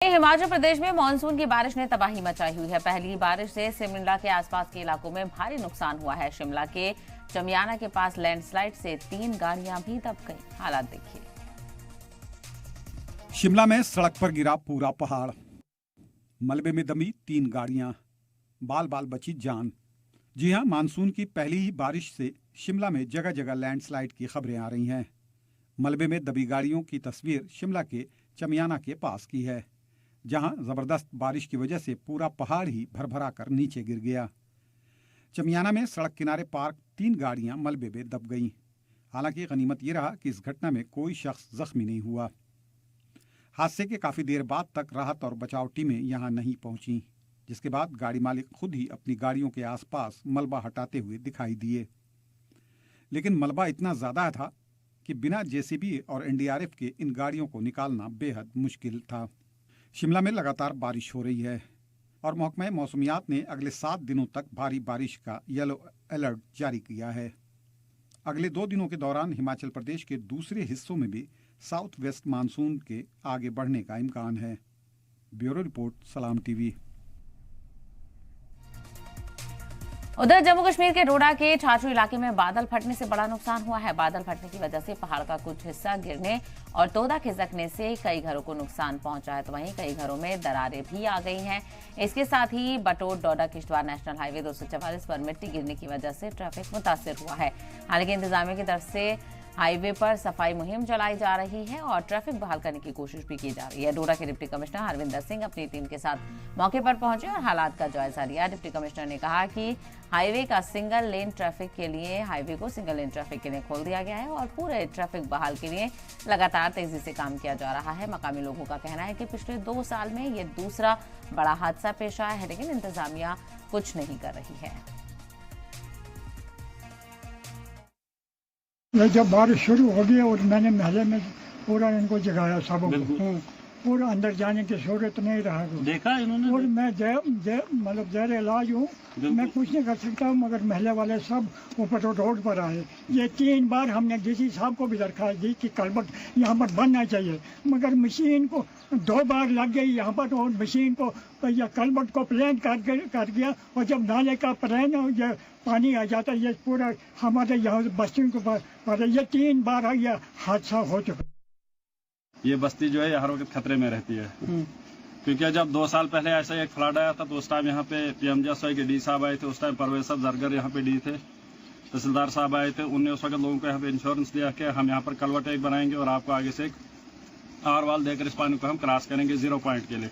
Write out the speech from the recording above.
हिमाचल प्रदेश में मानसून की बारिश ने तबाही मचाई हुई है। पहली बारिश से शिमला के आसपास के इलाकों में भारी नुकसान हुआ है। शिमला के चमियाना के पास लैंडस्लाइड से 3 गाड़ियां भी दब गई। हालात देखिए। शिमला में सड़क पर गिरा पूरा पहाड़, मलबे में दमी 3 गाड़ियां, बाल बाल बची जान। जी हां, मानसून की पहली ही बारिश से शिमला में जगह जगह लैंडस्लाइड की खबरें आ रही हैं। मलबे में दबी गाड़ियों की तस्वीर शिमला के चमियाना के पास की है, जहां जबरदस्त बारिश की वजह से पूरा पहाड़ ही भरभरा कर नीचे गिर गया। चमियाना में सड़क किनारे पार्क 3 गाड़ियां मलबे में दब गईं। हालांकि गनीमत ये रहा कि इस घटना में कोई शख्स जख्मी नहीं हुआ। हादसे के काफी देर बाद तक राहत और बचाव टीमें यहां नहीं पहुंची, जिसके बाद गाड़ी मालिक खुद ही अपनी गाड़ियों के आसपास मलबा हटाते हुए दिखाई दिए। लेकिन मलबा इतना ज्यादा था कि बिना जेसीबी और एनडीआरएफ के इन गाड़ियों को निकालना बेहद मुश्किल था। शिमला में लगातार बारिश हो रही है और महकमा मौसमियात ने अगले 7 दिनों तक भारी बारिश का येलो अलर्ट जारी किया है। अगले 2 दिनों के दौरान हिमाचल प्रदेश के दूसरे हिस्सों में भी साउथ वेस्ट मानसून के आगे बढ़ने का इम्कान है। ब्यूरो रिपोर्ट, सलाम टीवी। उधर जम्मू कश्मीर के डोडा के छाछू इलाके में बादल फटने से बड़ा नुकसान हुआ है। बादल फटने की वजह से पहाड़ का कुछ हिस्सा गिरने और तोदा खिसकने से कई घरों को नुकसान पहुंचा है, तो वहीं कई घरों में दरारें भी आ गई हैं। इसके साथ ही बटोट डोडा किश्तवाड़ नेशनल हाईवे 244 पर मिट्टी गिरने की वजह से ट्रैफिक मुतासिर हुआ है। हालांकि इंतजामिया की तरफ से हाईवे पर सफाई मुहिम चलाई जा रही है और ट्रैफिक बहाल करने की कोशिश भी की जा रही है। डोडा के डिप्टी कमिश्नर हरविंदर सिंह अपनी टीम के साथ मौके पर पहुंचे और हालात का जायजा लिया। डिप्टी कमिश्नर ने कहा कि हाईवे का सिंगल लेन ट्रैफिक के लिए हाईवे को सिंगल लेन ट्रैफिक के लिए खोल दिया गया है और पूरे ट्रैफिक बहाल के लिए लगातार तेजी से काम किया जा रहा है। मकामी लोगों का कहना है कि पिछले 2 साल में ये दूसरा बड़ा हादसा पेश आया है, लेकिन इंतजामिया कुछ नहीं कर रही है। जब बारिश शुरू हो गई और मैंने महल में पूरा इनको जगाया सबको, पूरा अंदर जाने की सूरत नहीं रहा देखा इन्होंने। और मैं मतलब ज़ेर इलाज हूँ, मैं कुछ नहीं कर सकता हूँ, मगर महल्ले वाले सब ऊपर रोड पर आए। ये 3 बार हमने डीसी साहब को भी दरखास्त दी कि कलबट यहाँ पर बनना चाहिए, मगर मशीन को 2 बार लग गई यहाँ पर और मशीन को या कलबट को प्लान कर गया। और जब नाले का प्लान ये पानी आ जाता है, ये पूरा हमारे यहाँ बस्तियों को पर ये 3 बार यह हादसा हो चुका। ये बस्ती जो है हर वक्त खतरे में रहती है, क्योंकि जब 2 साल पहले ऐसा एक फ्लड आया था तो उस टाइम यहाँ पे पीएमजीएसवाई के डी साहब आए थे। उस टाइम परवेज साहब जरगर यहाँ पे डी थे, तहसीलदार साहब आए थे। उनने उस वक्त लोगों को यहाँ पे इंश्योरेंस दिया कि हम यहाँ पर कलवट एक बनाएंगे और आपको आगे से एक आर वाल देकर इस पानी को हम क्रॉस करेंगे 0 पॉइंट के लिए।